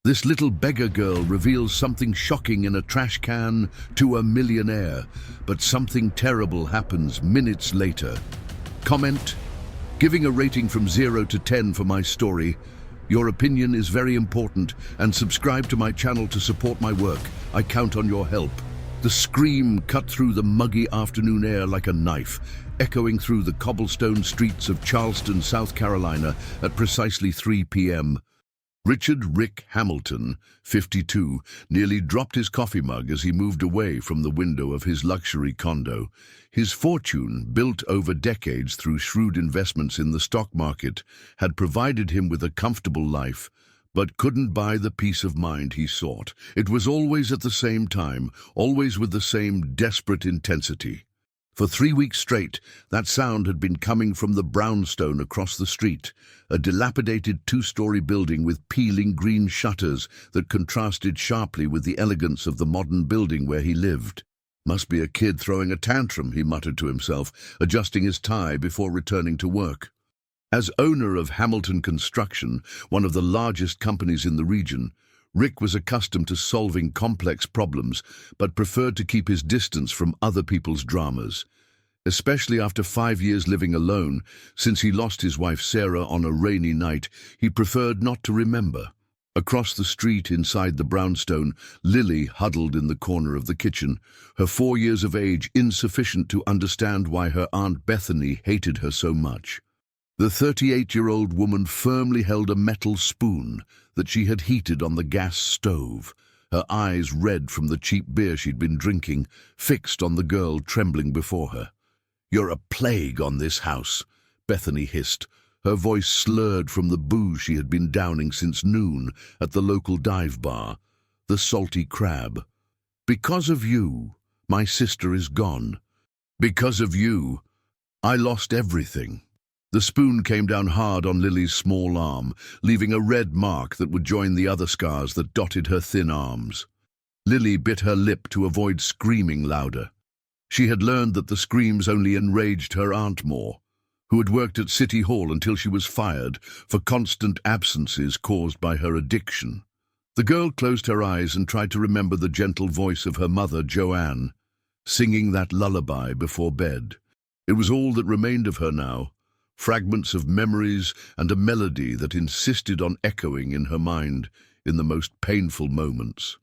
This little beggar girl reveals something shocking in a trash can to a millionaire, but something terrible happens minutes later. Comment, giving a rating from 0 to 10 for my story. Your opinion is very important, and subscribe to my channel to support my work. I count on your help. The scream cut through the muggy afternoon air like a knife, echoing through the cobblestone streets of Charleston, South Carolina at precisely 3 p.m. Richard "Rick" Hamilton, 52, nearly dropped his coffee mug as he moved away from the window of his luxury condo. His fortune, built over decades through shrewd investments in the stock market, had provided him with a comfortable life, but couldn't buy the peace of mind he sought. It was always at the same time, always with the same desperate intensity. For 3 weeks straight, that sound had been coming from the brownstone across the street, a dilapidated two-story building with peeling green shutters that contrasted sharply with the elegance of the modern building where he lived. "Must be a kid throwing a tantrum," he muttered to himself, adjusting his tie before returning to work. As owner of Hamilton Construction, one of the largest companies in the region, Rick was accustomed to solving complex problems, but preferred to keep his distance from other people's dramas. Especially after 5 years living alone, since he lost his wife Sarah on a rainy night, he preferred not to remember. Across the street inside the brownstone, Lily huddled in the corner of the kitchen, her 4 years of age insufficient to understand why her Aunt Bethany hated her so much. The 38-year-old woman firmly held a metal spoon that she had heated on the gas stove, her eyes red from the cheap beer she'd been drinking, fixed on the girl trembling before her. "You're a plague on this house," Bethany hissed, her voice slurred from the booze she had been downing since noon at the local dive bar, the Salty Crab. "Because of you, my sister is gone. Because of you, I lost everything." The spoon came down hard on Lily's small arm, leaving a red mark that would join the other scars that dotted her thin arms. Lily bit her lip to avoid screaming louder. She had learned that the screams only enraged her aunt more, who had worked at City Hall until she was fired for constant absences caused by her addiction. The girl closed her eyes and tried to remember the gentle voice of her mother, Joanne, singing that lullaby before bed. It was all that remained of her now. Fragments of memories and a melody that insisted on echoing in her mind in the most painful moments.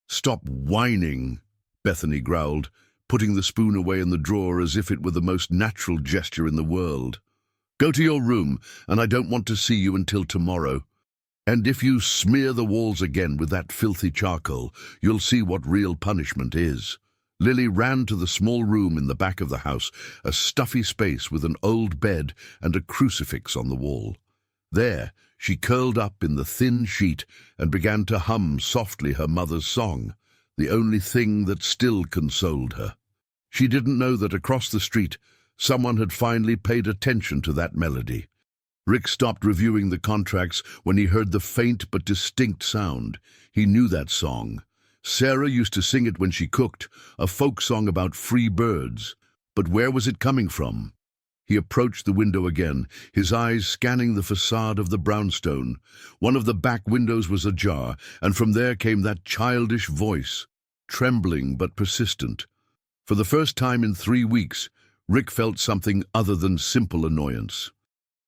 "Stop whining," Bethany growled, putting the spoon away in the drawer as if it were the most natural gesture in the world. "Go to your room, and I don't want to see you until tomorrow. And if you smear the walls again with that filthy charcoal, you'll see what real punishment is." Lily ran to the small room in the back of the house, a stuffy space with an old bed and a crucifix on the wall. There, she curled up in the thin sheet and began to hum softly her mother's song, the only thing that still consoled her. She didn't know that across the street, someone had finally paid attention to that melody. Rick stopped reviewing the contracts when he heard the faint but distinct sound. He knew that song. Sarah used to sing it when she cooked, a folk song about free birds. But where was it coming from? He approached the window again, his eyes scanning the facade of the brownstone. One of the back windows was ajar, and from there came that childish voice, trembling but persistent. For the first time in 3 weeks, Rick felt something other than simple annoyance.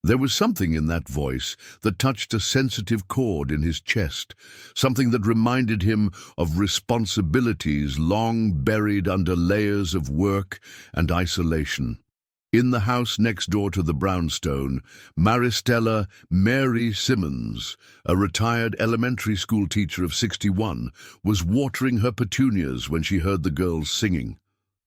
There was something in that voice that touched a sensitive chord in his chest, something that reminded him of responsibilities long buried under layers of work and isolation. In the house next door to the brownstone, Maristella Mary Simmons, a retired elementary school teacher of 61, was watering her petunias when she heard the girls singing.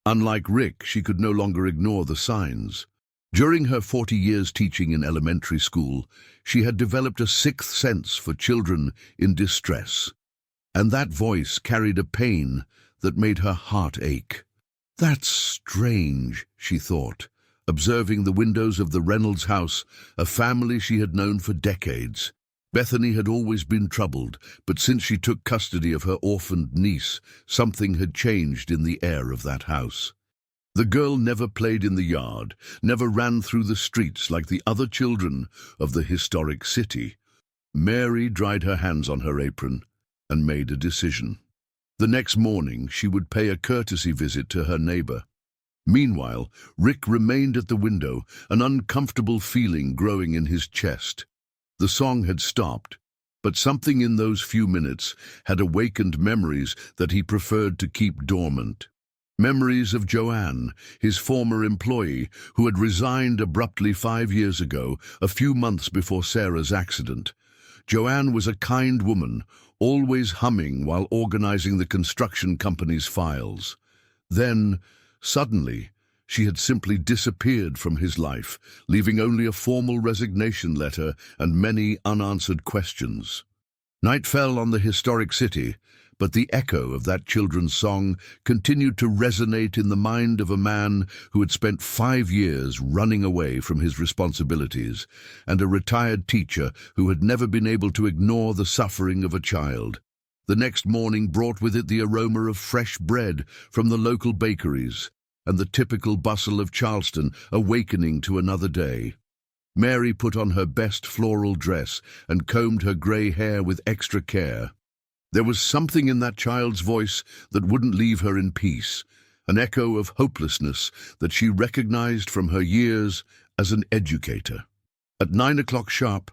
Unlike Rick, she could no longer ignore the signs. During her 40 years teaching in elementary school, she had developed a sixth sense for children in distress. And that voice carried a pain that made her heart ache. "That's strange," she thought, observing the windows of the Reynolds house, a family she had known for decades. Bethany had always been troubled, but since she took custody of her orphaned niece, something had changed in the air of that house. The girl never played in the yard, never ran through the streets like the other children of the historic city. Mary dried her hands on her apron. and made a decision. The next morning, she would pay a courtesy visit to her neighbor. Meanwhile, Rick remained at the window, an uncomfortable feeling growing in his chest. The song had stopped, but something in those few minutes had awakened memories that he preferred to keep dormant. Memories of Joanne, his former employee, who had resigned abruptly 5 years ago, a few months before Sarah's accident. Joanne was a kind woman, always humming while organizing the construction company's files. Then, suddenly, she had simply disappeared from his life, leaving only a formal resignation letter and many unanswered questions. Night fell on the historic city, but the echo of that children's song continued to resonate in the mind of a man who had spent 5 years running away from his responsibilities, and a retired teacher who had never been able to ignore the suffering of a child. The next morning brought with it the aroma of fresh bread from the local bakeries, and the typical bustle of Charleston awakening to another day. Mary put on her best floral dress and combed her grey hair with extra care. There was something in that child's voice that wouldn't leave her in peace, an echo of hopelessness that she recognized from her years as an educator. At 9 o'clock sharp,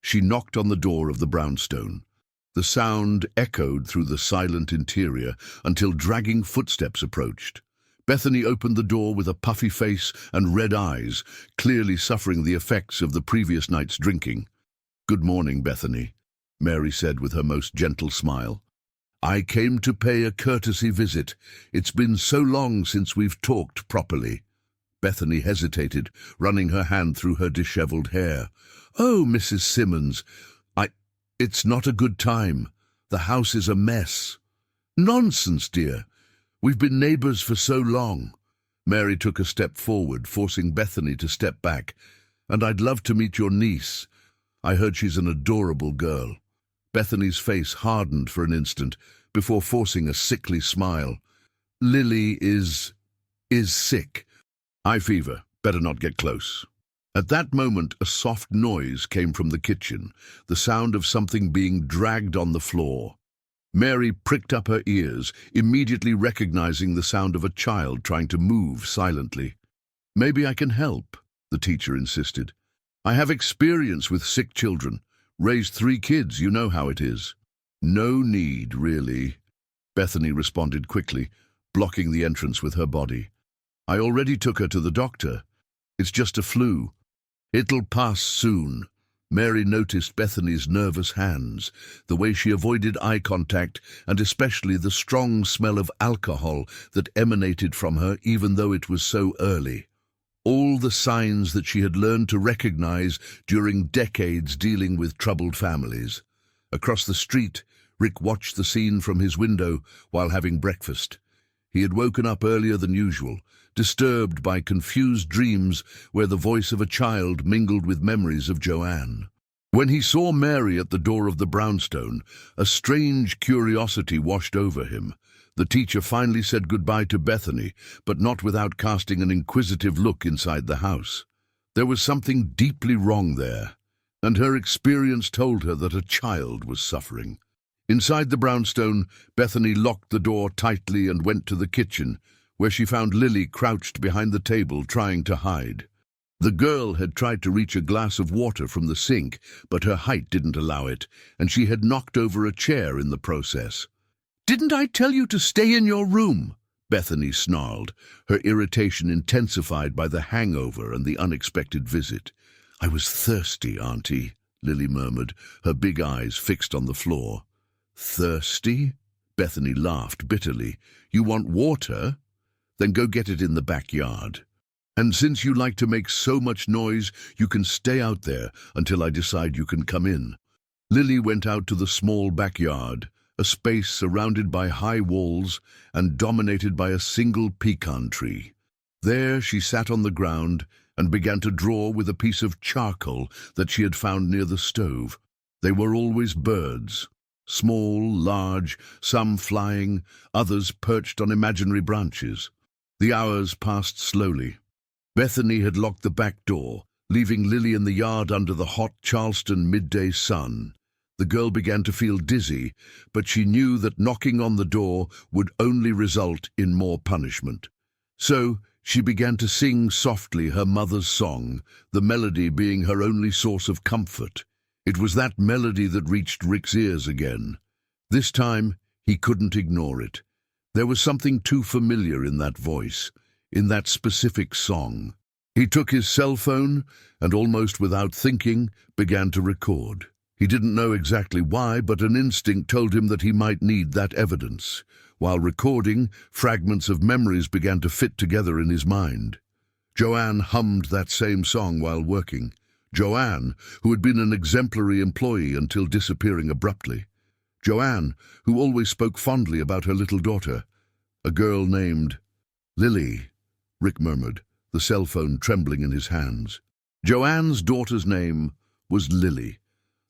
she knocked on the door of the brownstone. The sound echoed through the silent interior until dragging footsteps approached. Bethany opened the door with a puffy face and red eyes, clearly suffering the effects of the previous night's drinking. "Good morning, Bethany," Mary said with her most gentle smile. "I came to pay a courtesy visit. It's been so long since we've talked properly." Bethany hesitated, running her hand through her disheveled hair. "Oh, Mrs. Simmons, it's not a good time. The house is a mess." "Nonsense, dear. We've been neighbors for so long." Mary took a step forward, forcing Bethany to step back. "And I'd love to meet your niece. I heard she's an adorable girl." Bethany's face hardened for an instant before forcing a sickly smile. "Lily is sick. Eye fever. Better not get close." At that moment, a soft noise came from the kitchen, the sound of something being dragged on the floor. Mary pricked up her ears, immediately recognizing the sound of a child trying to move silently. "Maybe I can help," the teacher insisted. "I have experience with sick children. Raised 3 kids, you know how it is." "No need, really," Bethany responded quickly, blocking the entrance with her body. "I already took her to the doctor. It's just a flu. It'll pass soon." Mary noticed Bethany's nervous hands, the way she avoided eye contact, and especially the strong smell of alcohol that emanated from her even though it was so early. All the signs that she had learned to recognize during decades dealing with troubled families. Across the street, Rick watched the scene from his window while having breakfast. He had woken up earlier than usual, disturbed by confused dreams where the voice of a child mingled with memories of Joanne. When he saw Mary at the door of the brownstone, a strange curiosity washed over him. The teacher finally said goodbye to Bethany, but not without casting an inquisitive look inside the house. There was something deeply wrong there, and her experience told her that a child was suffering. Inside the brownstone, Bethany locked the door tightly and went to the kitchen, where she found Lily crouched behind the table trying to hide. The girl had tried to reach a glass of water from the sink, but her height didn't allow it, and she had knocked over a chair in the process. "Didn't I tell you to stay in your room?" Bethany snarled, her irritation intensified by the hangover and the unexpected visit. "I was thirsty, Auntie," Lily murmured, her big eyes fixed on the floor. "Thirsty?" Bethany laughed bitterly. "You want water? Then go get it in the backyard. And since you like to make so much noise, you can stay out there until I decide you can come in." Lily went out to the small backyard, a space surrounded by high walls and dominated by a single pecan tree. There she sat on the ground and began to draw with a piece of charcoal that she had found near the stove. They were always birds. Small, large, some flying, others perched on imaginary branches. The hours passed slowly. Bethany had locked the back door, leaving Lily in the yard under the hot Charleston midday sun. The girl began to feel dizzy, but she knew that knocking on the door would only result in more punishment. So she began to sing softly her mother's song, the melody being her only source of comfort. It was that melody that reached Rick's ears again. This time, he couldn't ignore it. There was something too familiar in that voice, in that specific song. He took his cell phone and, almost without thinking, began to record. He didn't know exactly why, but an instinct told him that he might need that evidence. While recording, fragments of memories began to fit together in his mind. Joanne hummed that same song while working. Joanne, who had been an exemplary employee until disappearing abruptly. Joanne, who always spoke fondly about her little daughter. A girl named Lily, Rick murmured, the cell phone trembling in his hands. Joanne's daughter's name was Lily.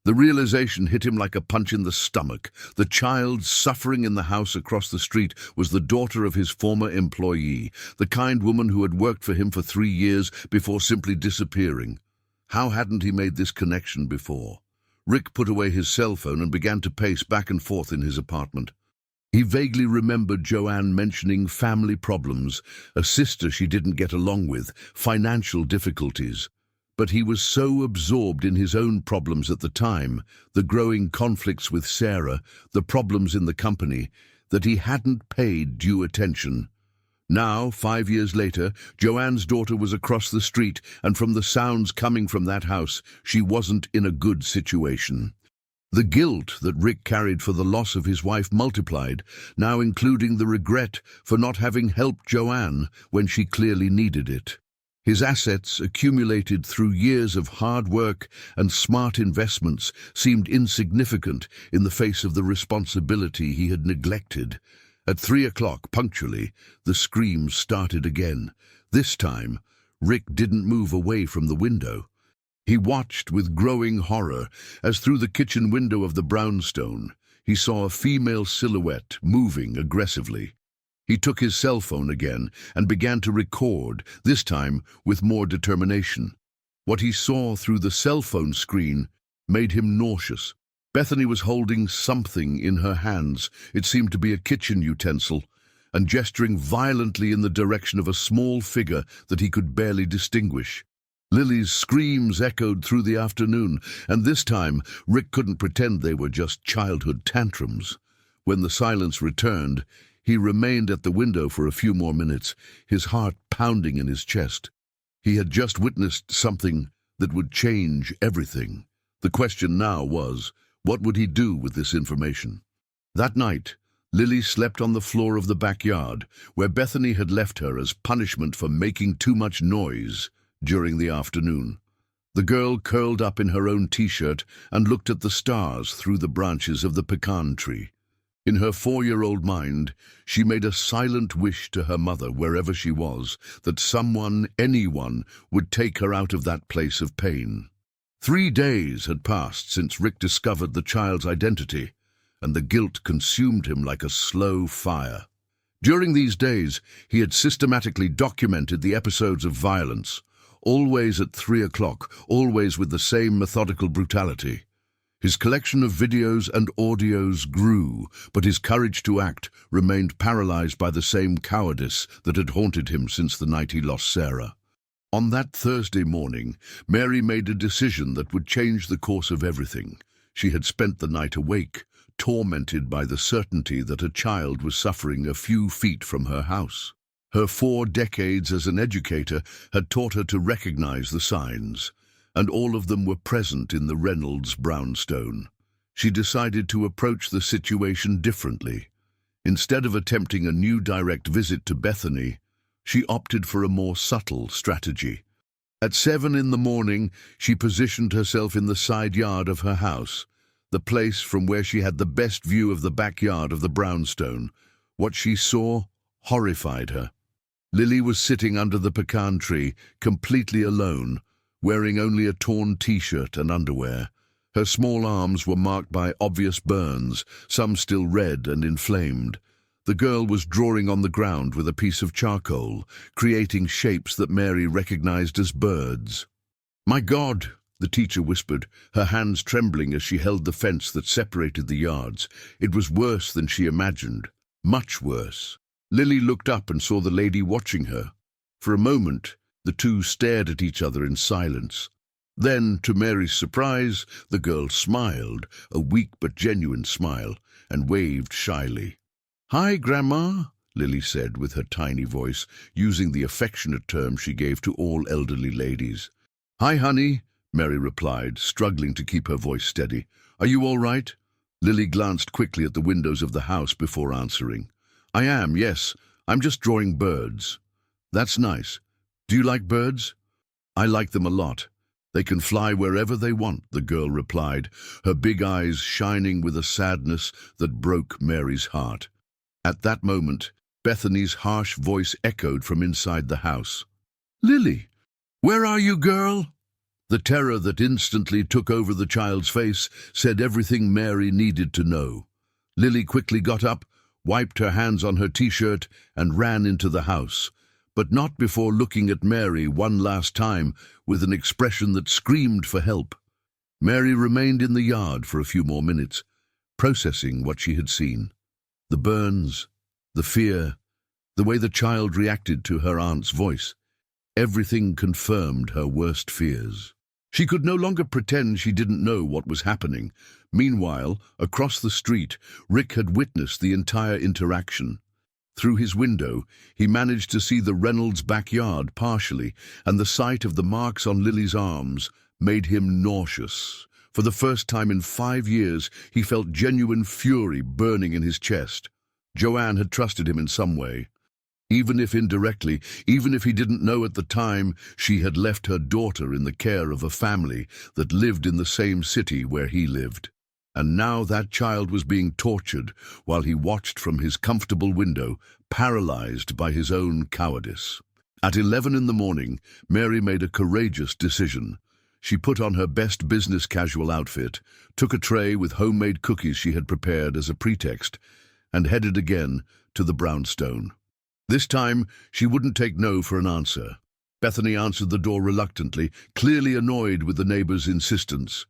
The realization hit him like a punch in the stomach. The child suffering in the house across the street was the daughter of his former employee, the kind woman who had worked for him for 3 years before simply disappearing. How hadn't he made this connection before? Rick put away his cell phone and began to pace back and forth in his apartment. He vaguely remembered Joanne mentioning family problems, a sister she didn't get along with, financial difficulties. But he was so absorbed in his own problems at the time, the growing conflicts with Sarah, the problems in the company, that he hadn't paid due attention. Now, 5 years later, Joanne's daughter was across the street, and from the sounds coming from that house, she wasn't in a good situation. The guilt that Rick carried for the loss of his wife multiplied, now including the regret for not having helped Joanne when she clearly needed it. His assets, accumulated through years of hard work and smart investments, seemed insignificant in the face of the responsibility he had neglected. At 3 o'clock, punctually, the screams started again. This time, Rick didn't move away from the window. He watched with growing horror as through the kitchen window of the brownstone, he saw a female silhouette moving aggressively. He took his cell phone again and began to record, this time with more determination. What he saw through the cell phone screen made him nauseous. Bethany was holding something in her hands. It seemed to be a kitchen utensil, and gesturing violently in the direction of a small figure that he could barely distinguish. Lily's screams echoed through the afternoon, and this time Rick couldn't pretend they were just childhood tantrums. When the silence returned, he remained at the window for a few more minutes, his heart pounding in his chest. He had just witnessed something that would change everything. The question now was, what would he do with this information? That night, Lily slept on the floor of the backyard, where Bethany had left her as punishment for making too much noise during the afternoon. The girl curled up in her own t-shirt and looked at the stars through the branches of the pecan tree. In her 4-year-old mind, she made a silent wish to her mother, wherever she was, that someone, anyone, would take her out of that place of pain. 3 days had passed since Rick discovered the child's identity, and the guilt consumed him like a slow fire. During these days, he had systematically documented the episodes of violence, always at 3 o'clock, always with the same methodical brutality. His collection of videos and audios grew, but his courage to act remained paralyzed by the same cowardice that had haunted him since the night he lost Sarah. On that Thursday morning, Mary made a decision that would change the course of everything. She had spent the night awake, tormented by the certainty that a child was suffering a few feet from her house. Her 4 decades as an educator had taught her to recognize the signs, and all of them were present in the Reynolds brownstone. She decided to approach the situation differently. Instead of attempting a new direct visit to Bethany, she opted for a more subtle strategy. At 7 in the morning, she positioned herself in the side yard of her house, the place from where she had the best view of the backyard of the brownstone. What she saw horrified her. Lily was sitting under the pecan tree, completely alone, wearing only a torn t-shirt and underwear. Her small arms were marked by obvious burns, some still red and inflamed. The girl was drawing on the ground with a piece of charcoal, creating shapes that Mary recognized as birds. "My God," the teacher whispered, her hands trembling as she held the fence that separated the yards. It was worse than she imagined. Much worse. Lily looked up and saw the lady watching her. For a moment, the two stared at each other in silence. Then, to Mary's surprise, the girl smiled, a weak but genuine smile, and waved shyly. "Hi, Grandma," Lily said with her tiny voice, using the affectionate term she gave to all elderly ladies. "Hi, honey," Mary replied, struggling to keep her voice steady. "Are you all right?" Lily glanced quickly at the windows of the house before answering. "I am, yes. I'm just drawing birds." "That's nice. Do you like birds?" "I like them a lot. They can fly wherever they want," the girl replied, her big eyes shining with a sadness that broke Mary's heart. At that moment, Bethany's harsh voice echoed from inside the house. "Lily, where are you, girl?" The terror that instantly took over the child's face said everything Mary needed to know. Lily quickly got up, wiped her hands on her t-shirt, and ran into the house, but not before looking at Mary one last time with an expression that screamed for help. Mary remained in the yard for a few more minutes, processing what she had seen. The burns, the fear, the way the child reacted to her aunt's voice. Everything confirmed her worst fears. She could no longer pretend she didn't know what was happening. Meanwhile, across the street, Rick had witnessed the entire interaction. Through his window, he managed to see the Reynolds' backyard partially, and the sight of the marks on Lily's arms made him nauseous. For the first time in 5 years, he felt genuine fury burning in his chest. Joanne had trusted him in some way. Even if indirectly, even if he didn't know at the time, she had left her daughter in the care of a family that lived in the same city where he lived. And now that child was being tortured while he watched from his comfortable window, paralyzed by his own cowardice. At 11 in the morning, Mary made a courageous decision. She put on her best business casual outfit, took a tray with homemade cookies she had prepared as a pretext, and headed again to the brownstone. This time, she wouldn't take no for an answer. Bethany answered the door reluctantly, clearly annoyed with the neighbor's insistence.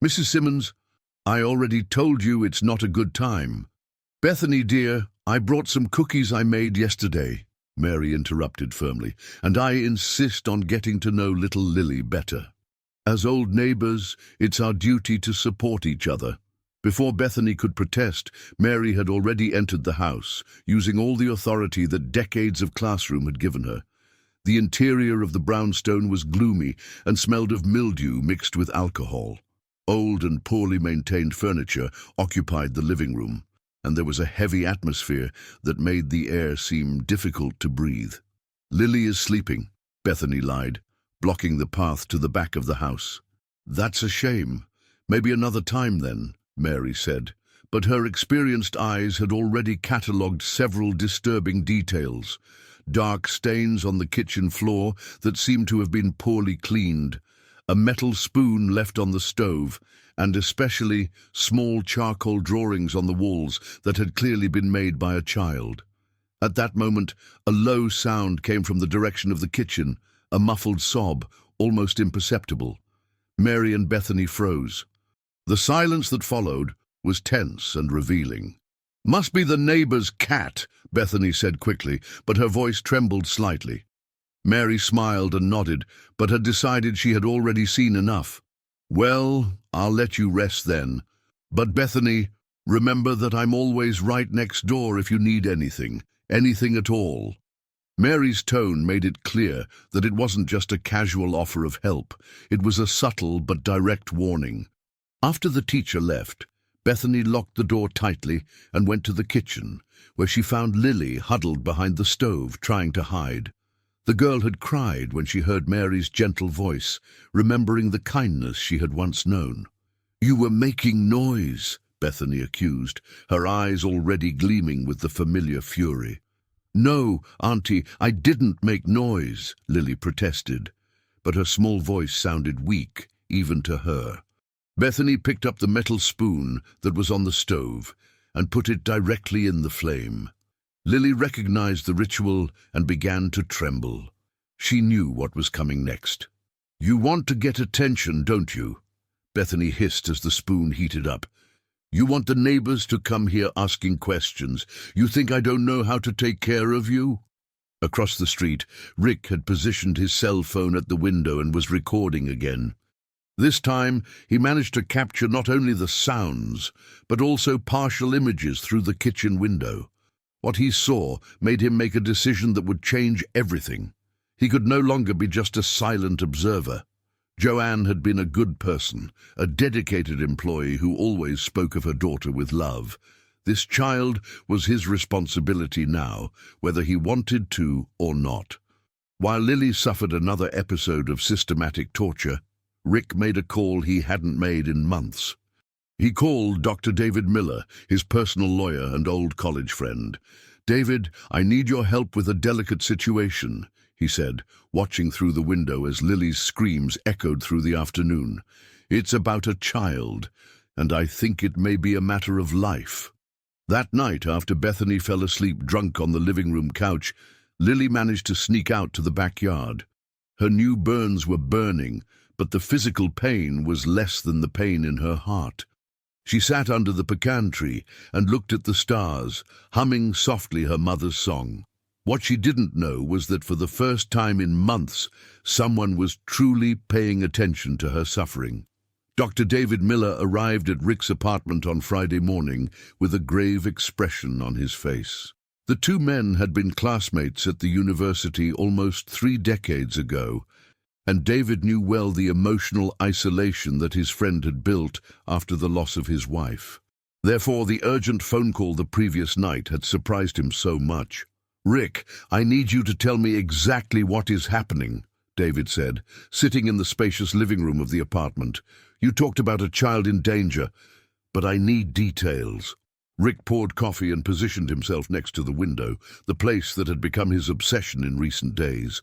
"Mrs. Simmons, I already told you it's not a good time." "Bethany, dear, I brought some cookies I made yesterday," Mary interrupted firmly, "and I insist on getting to know little Lily better. As old neighbors, it's our duty to support each other." Before Bethany could protest, Mary had already entered the house, using all the authority that decades of classroom had given her. The interior of the brownstone was gloomy and smelled of mildew mixed with alcohol. Old and poorly maintained furniture occupied the living room, and there was a heavy atmosphere that made the air seem difficult to breathe. "Lily is sleeping," Bethany lied, blocking the path to the back of the house. "That's a shame. Maybe another time then," Mary said, but her experienced eyes had already catalogued several disturbing details. Dark stains on the kitchen floor that seemed to have been poorly cleaned, a metal spoon left on the stove, and especially small charcoal drawings on the walls that had clearly been made by a child. At that moment, a low sound came from the direction of the kitchen, a muffled sob, almost imperceptible. Mary and Bethany froze. The silence that followed was tense and revealing. "Must be the neighbor's cat," Bethany said quickly, but her voice trembled slightly. Mary smiled and nodded, but had decided she had already seen enough. "Well, I'll let you rest then. But Bethany, remember that I'm always right next door if you need anything at all." Mary's tone made it clear that it wasn't just a casual offer of help. It was a subtle but direct warning. After the teacher left, Bethany locked the door tightly and went to the kitchen, where she found Lily huddled behind the stove, trying to hide. The girl had cried when she heard Mary's gentle voice, remembering the kindness she had once known. "You were making noise," Bethany accused, her eyes already gleaming with the familiar fury. "No, Auntie, I didn't make noise," Lily protested, but her small voice sounded weak, even to her. Bethany picked up the metal spoon that was on the stove and put it directly in the flame. Lily recognized the ritual and began to tremble. She knew what was coming next. "You want to get attention, don't you?" Bethany hissed as the spoon heated up. "You want the neighbors to come here asking questions. You think I don't know how to take care of you?" Across the street, Rick had positioned his cell phone at the window and was recording again. This time, he managed to capture not only the sounds, but also partial images through the kitchen window. What he saw made him make a decision that would change everything. He could no longer be just a silent observer. Joanne had been a good person, a dedicated employee who always spoke of her daughter with love. This child was his responsibility now, whether he wanted to or not. While Lily suffered another episode of systematic torture, Rick made a call he hadn't made in months. He called Dr. David Miller, his personal lawyer and old college friend. "David, I need your help with a delicate situation," he said, watching through the window as Lily's screams echoed through the afternoon. "It's about a child, and I think it may be a matter of life." That night, after Bethany fell asleep drunk on the living room couch, Lily managed to sneak out to the backyard. Her new burns were burning, but the physical pain was less than the pain in her heart. She sat under the pecan tree and looked at the stars, humming softly her mother's song. What she didn't know was that for the first time in months, someone was truly paying attention to her suffering. Dr. David Miller arrived at Rick's apartment on Friday morning with a grave expression on his face. The two men had been classmates at the university almost 3 decades ago, and David knew well the emotional isolation that his friend had built after the loss of his wife. Therefore, the urgent phone call the previous night had surprised him so much. "Rick, I need you to tell me exactly what is happening," David said, sitting in the spacious living room of the apartment. "You talked about a child in danger, but I need details." Rick poured coffee and positioned himself next to the window, the place that had become his obsession in recent days.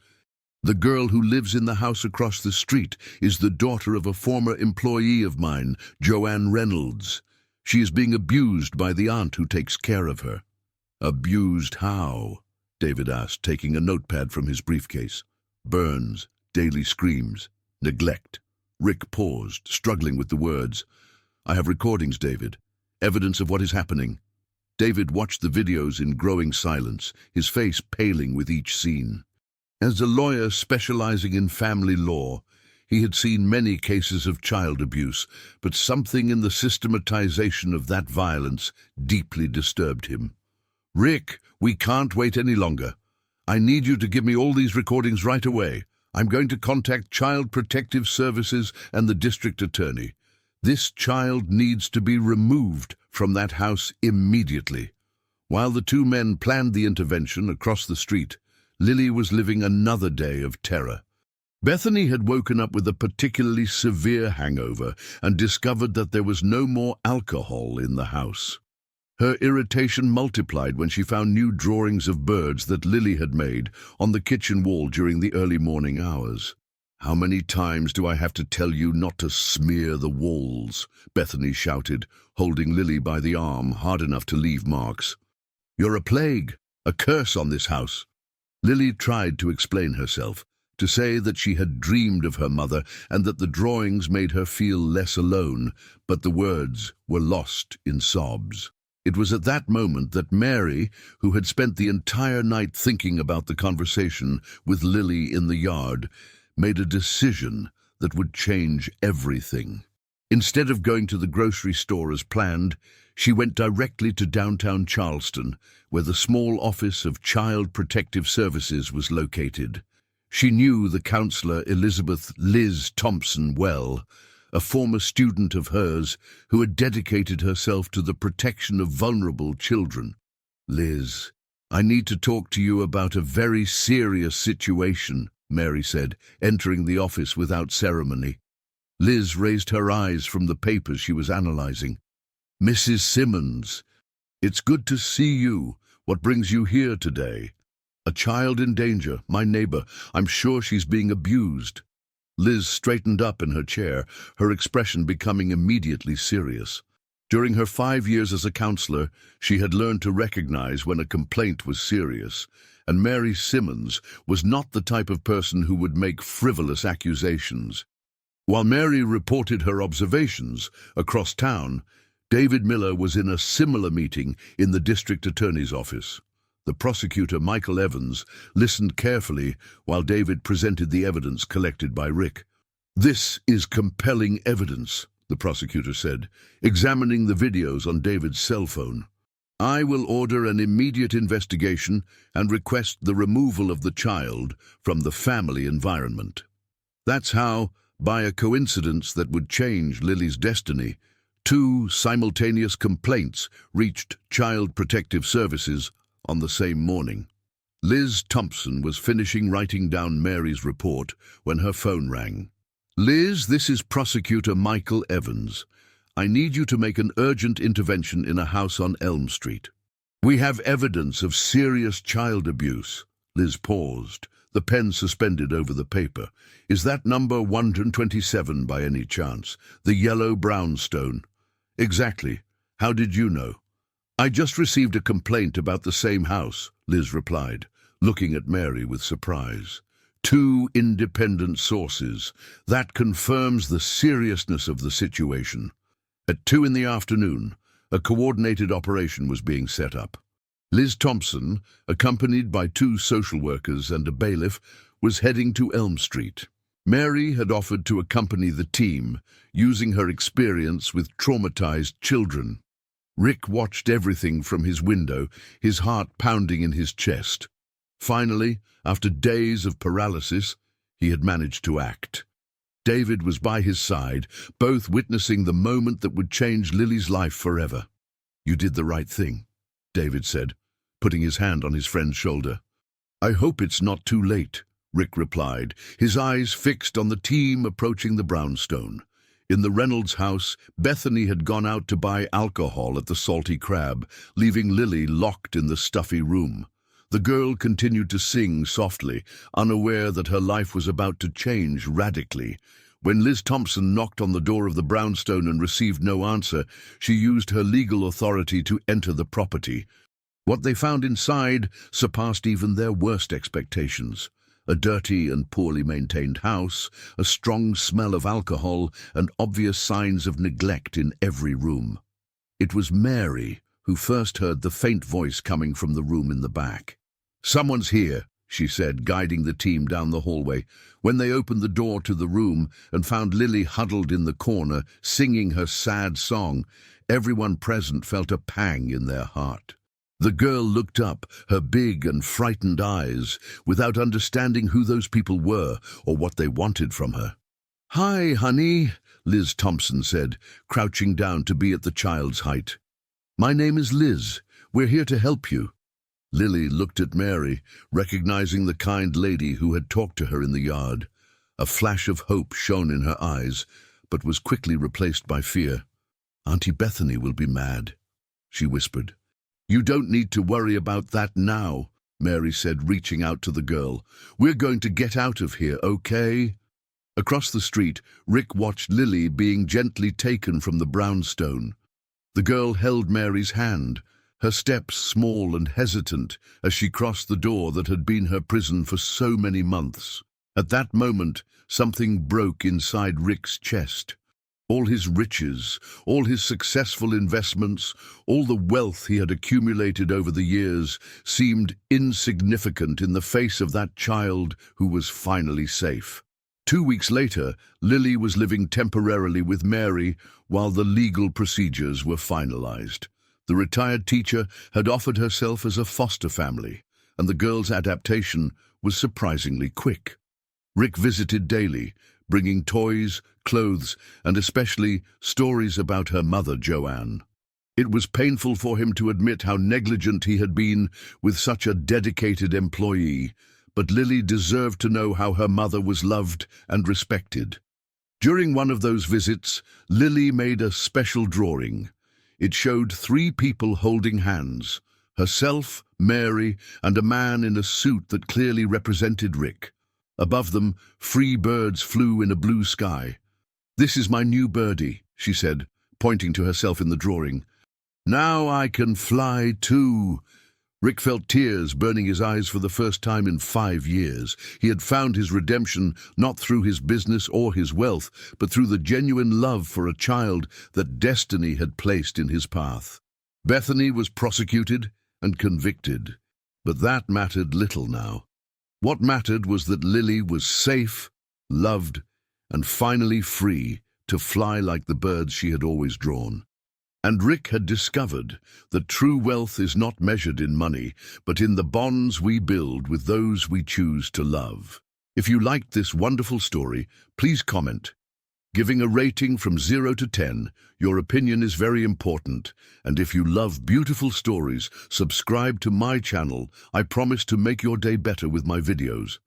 "The girl who lives in the house across the street is the daughter of a former employee of mine, Joanne Reynolds. She is being abused by the aunt who takes care of her." "Abused how?" David asked, taking a notepad from his briefcase. "Burns, daily screams, neglect." Rick paused, struggling with the words. "I have recordings, David. Evidence of what is happening." David watched the videos in growing silence, his face paling with each scene. As a lawyer specializing in family law, he had seen many cases of child abuse, but something in the systematization of that violence deeply disturbed him. "Rick, we can't wait any longer. I need you to give me all these recordings right away. I'm going to contact Child Protective Services and the district attorney. This child needs to be removed from that house immediately." While the two men planned the intervention across the street, Lily was living another day of terror. Bethany had woken up with a particularly severe hangover and discovered that there was no more alcohol in the house. Her irritation multiplied when she found new drawings of birds that Lily had made on the kitchen wall during the early morning hours. "How many times do I have to tell you not to smear the walls?" Bethany shouted, holding Lily by the arm hard enough to leave marks. "You're a plague, a curse on this house." Lily tried to explain herself, to say that she had dreamed of her mother and that the drawings made her feel less alone, but the words were lost in sobs. It was at that moment that Mary, who had spent the entire night thinking about the conversation with Lily in the yard, made a decision that would change everything. Instead of going to the grocery store as planned, she went directly to downtown Charleston, where the small office of Child Protective Services was located. She knew the counselor Elizabeth Liz Thompson well, a former student of hers who had dedicated herself to the protection of vulnerable children. "Liz, I need to talk to you about a very serious situation," Mary said, entering the office without ceremony. Liz raised her eyes from the papers she was analyzing. "Mrs. Simmons, it's good to see you. What brings you here today?" "A child in danger, my neighbor. I'm sure she's being abused." Liz straightened up in her chair, her expression becoming immediately serious. During her 5 years as a counselor, she had learned to recognize when a complaint was serious, and Mary Simmons was not the type of person who would make frivolous accusations. While Mary reported her observations across town, David Miller was in a similar meeting in the district attorney's office. The prosecutor, Michael Evans, listened carefully while David presented the evidence collected by Rick. "This is compelling evidence," the prosecutor said, examining the videos on David's cell phone. "I will order an immediate investigation and request the removal of the child from the family environment." That's how, by a coincidence that would change Lily's destiny, two simultaneous complaints reached Child Protective Services on the same morning. Liz Thompson was finishing writing down Mary's report when her phone rang. "Liz, this is Prosecutor Michael Evans. I need you to make an urgent intervention in a house on Elm Street. We have evidence of serious child abuse." Liz paused, the pen suspended over the paper. "Is that number 127 by any chance? The yellow brownstone?" "Exactly. How did you know?" "I just received a complaint about the same house," Liz replied, looking at Mary with surprise. "Two independent sources. That confirms the seriousness of the situation." At 2 in the afternoon, a coordinated operation was being set up. Liz Thompson, accompanied by 2 social workers and a bailiff, was heading to Elm Street. Mary had offered to accompany the team, using her experience with traumatized children. Rick watched everything from his window, his heart pounding in his chest. Finally, after days of paralysis, he had managed to act. David was by his side, both witnessing the moment that would change Lily's life forever. "You did the right thing," David said, putting his hand on his friend's shoulder. "I hope it's not too late," Rick replied, his eyes fixed on the team approaching the brownstone. In the Reynolds house, Bethany had gone out to buy alcohol at the Salty Crab, leaving Lily locked in the stuffy room. The girl continued to sing softly, unaware that her life was about to change radically. When Liz Thompson knocked on the door of the brownstone and received no answer, she used her legal authority to enter the property. What they found inside surpassed even their worst expectations. A dirty and poorly maintained house, a strong smell of alcohol, and obvious signs of neglect in every room. It was Mary who first heard the faint voice coming from the room in the back. "Someone's here," she said, guiding the team down the hallway. When they opened the door to the room and found Lily huddled in the corner, singing her sad song, everyone present felt a pang in their heart. The girl looked up, her big and frightened eyes, without understanding who those people were or what they wanted from her. "Hi, honey," Liz Thompson said, crouching down to be at the child's height. "My name is Liz. We're here to help you." Lily looked at Mary, recognizing the kind lady who had talked to her in the yard. A flash of hope shone in her eyes, but was quickly replaced by fear. "Auntie Bethany will be mad," she whispered. "You don't need to worry about that now," Mary said, reaching out to the girl. "We're going to get out of here, okay?" Across the street, Rick watched Lily being gently taken from the brownstone. The girl held Mary's hand, her steps small and hesitant as she crossed the door that had been her prison for so many months. At that moment, something broke inside Rick's chest. All his riches, all his successful investments, all the wealth he had accumulated over the years seemed insignificant in the face of that child who was finally safe. 2 weeks later, Lily was living temporarily with Mary while the legal procedures were finalized. The retired teacher had offered herself as a foster family, and the girl's adaptation was surprisingly quick. Rick visited daily, bringing toys, clothes, and especially stories about her mother, Joanne. It was painful for him to admit how negligent he had been with such a dedicated employee, but Lily deserved to know how her mother was loved and respected. During one of those visits, Lily made a special drawing. It showed 3 people holding hands, herself, Mary, and a man in a suit that clearly represented Rick. Above them, free birds flew in a blue sky. "This is my new birdie," she said, pointing to herself in the drawing. "Now I can fly too." Rick felt tears burning his eyes for the first time in 5 years. He had found his redemption not through his business or his wealth, but through the genuine love for a child that destiny had placed in his path. Bethany was prosecuted and convicted, but that mattered little now. What mattered was that Lily was safe, loved, and finally free to fly like the birds she had always drawn. And Rick had discovered that true wealth is not measured in money, but in the bonds we build with those we choose to love. If you liked this wonderful story, please comment. Giving a rating from 0 to 10, your opinion is very important. And if you love beautiful stories, subscribe to my channel. I promise to make your day better with my videos.